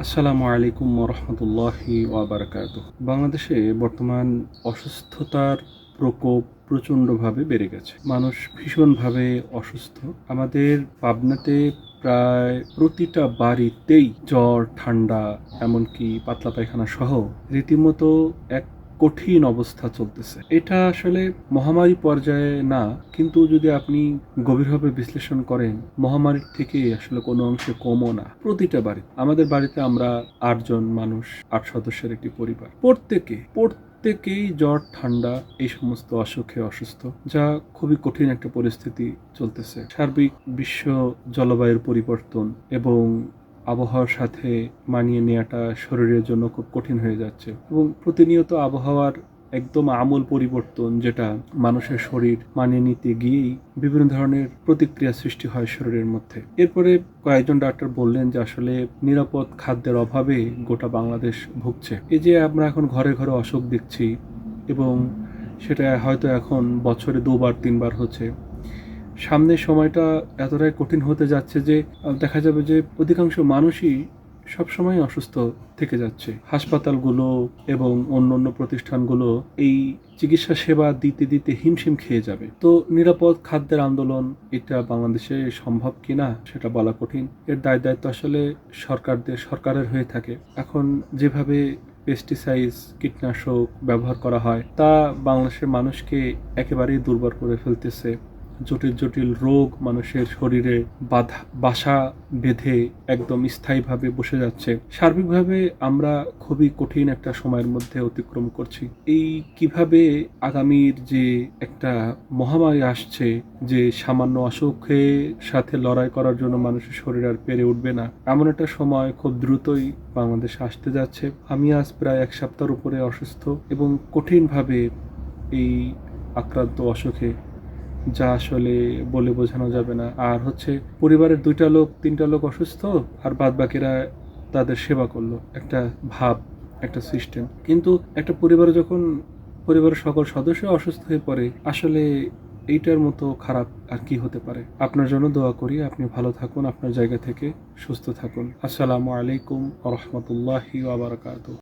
আসসালামু আলাইকুম রহমতুল্লাহি ওয়াবারাকাতুহ। বাংলাদেশে বর্তমান অসুস্থতার প্রকোপ প্রচণ্ডভাবে বেড়ে গেছে। মানুষ ভীষণভাবে অসুস্থ। আমাদের পাবনাতে প্রায় প্রতিটা বাড়িতেই জ্বর, ঠান্ডা, এমনকি পাতলা পায়খানা সহ রীতিমতো এক কঠিন অবস্থা চলতেছে। এটা আসলে মহামারী পর্যায়ে না, কিন্তু যদি আপনি গভীরভাবে বিশ্লেষণ করেন, মহামারীর থেকে আসলে কোনো অংশে কমও না। প্রতিটা বাড়ি, আমাদের বাড়িতে আমরা 8 জন মানুষ, 8 সদস্যের একটি পরিবার। প্রত্যেকেই জ্বর, ঠান্ডা এই সমস্ত অসুখে অসুস্থ, যা খুবই কঠিন একটা পরিস্থিতি চলতেছে। সার্বিক বিশ্ব জলবায়ুর পরিবর্তন এবং আবহাওয়ার সাথে মানিয়ে নেওয়াটা শরীরের জন্য খুব কঠিন হয়ে যাচ্ছে এবং প্রতিনিয়ত আবহাওয়ার একদম আমূল পরিবর্তন, যেটা মানুষের শরীর মানিয়ে নিতে গিয়েই বিভিন্ন ধরনের প্রতিক্রিয়া সৃষ্টি হয় শরীরের মধ্যে। এরপরে কয়েকজন ডাক্তার বললেন যে আসলে নিরাপদ খাদ্যের অভাবে গোটা বাংলাদেশ ভুগছে। এই যে আমরা এখন ঘরে ঘরে অসুখ দেখছি এবং সেটা হয়তো এখন বছরে 2-3 বার হচ্ছে। সামনের সময়টা এতটাই কঠিন হতে যাচ্ছে যে দেখা যাবে যে অধিকাংশ মানুষই সবসময় অসুস্থ থেকে যাচ্ছে। হাসপাতালগুলো এবং অন্য প্রতিষ্ঠানগুলো এই চিকিৎসা সেবা দিতে দিতে হিমশিম খেয়ে যাবে। তো নিরাপদ খাদ্যের আন্দোলন এটা বাংলাদেশে সম্ভব কিনা সেটা বলা কঠিন। এর দায়িত্ব আসলে সরকারের হয়ে থাকে। এখন যেভাবে পেস্টিসাইড, কীটনাশক ব্যবহার করা হয়, তা বাংলাদেশের মানুষকে একেবারেই দুর্বল করে ফেলতেছে। জটিল রোগ মানুষের শরীরে বাসা বেঁধে একদম স্থায়ীভাবে বসে যাচ্ছে। সার্বিকভাবে আমরা খুবই কঠিন একটা সময়ের মধ্যে অতিক্রম করছি। এই কিভাবে আগামীর যে একটা মহামারী আসছে, যে সামান্য অসুখের সাথে লড়াই করার জন্য মানুষের শরীর আর পেরে উঠবে না, এমন একটা সময় খুব দ্রুতই বাংলাদেশে আসতে যাচ্ছে। আমি আজ প্রায় 1 সপ্তাহের উপরে অসুস্থ এবং কঠিনভাবে এই আক্রান্ত অসুখে, যা আসলে বলে বোঝানো যাবে না। আর হচ্ছে পরিবারের 2-3টা লোক অসুস্থ আর বাদ বাকিরা তাদের সেবা করলো, একটা ভাব, একটা সিস্টেম। কিন্তু একটা পরিবারে যখন পরিবারের সকল সদস্য অসুস্থ হয়ে পড়ে, আসলে এইটার মতো খারাপ আর কি হতে পারে। আপনার জন্য দোয়া করি, আপনি ভালো থাকুন, আপনার জায়গা থেকে সুস্থ থাকুন। আসসালামু আলাইকুম ওয়া রাহমাতুল্লাহি ওয়া বারাকাতুহু।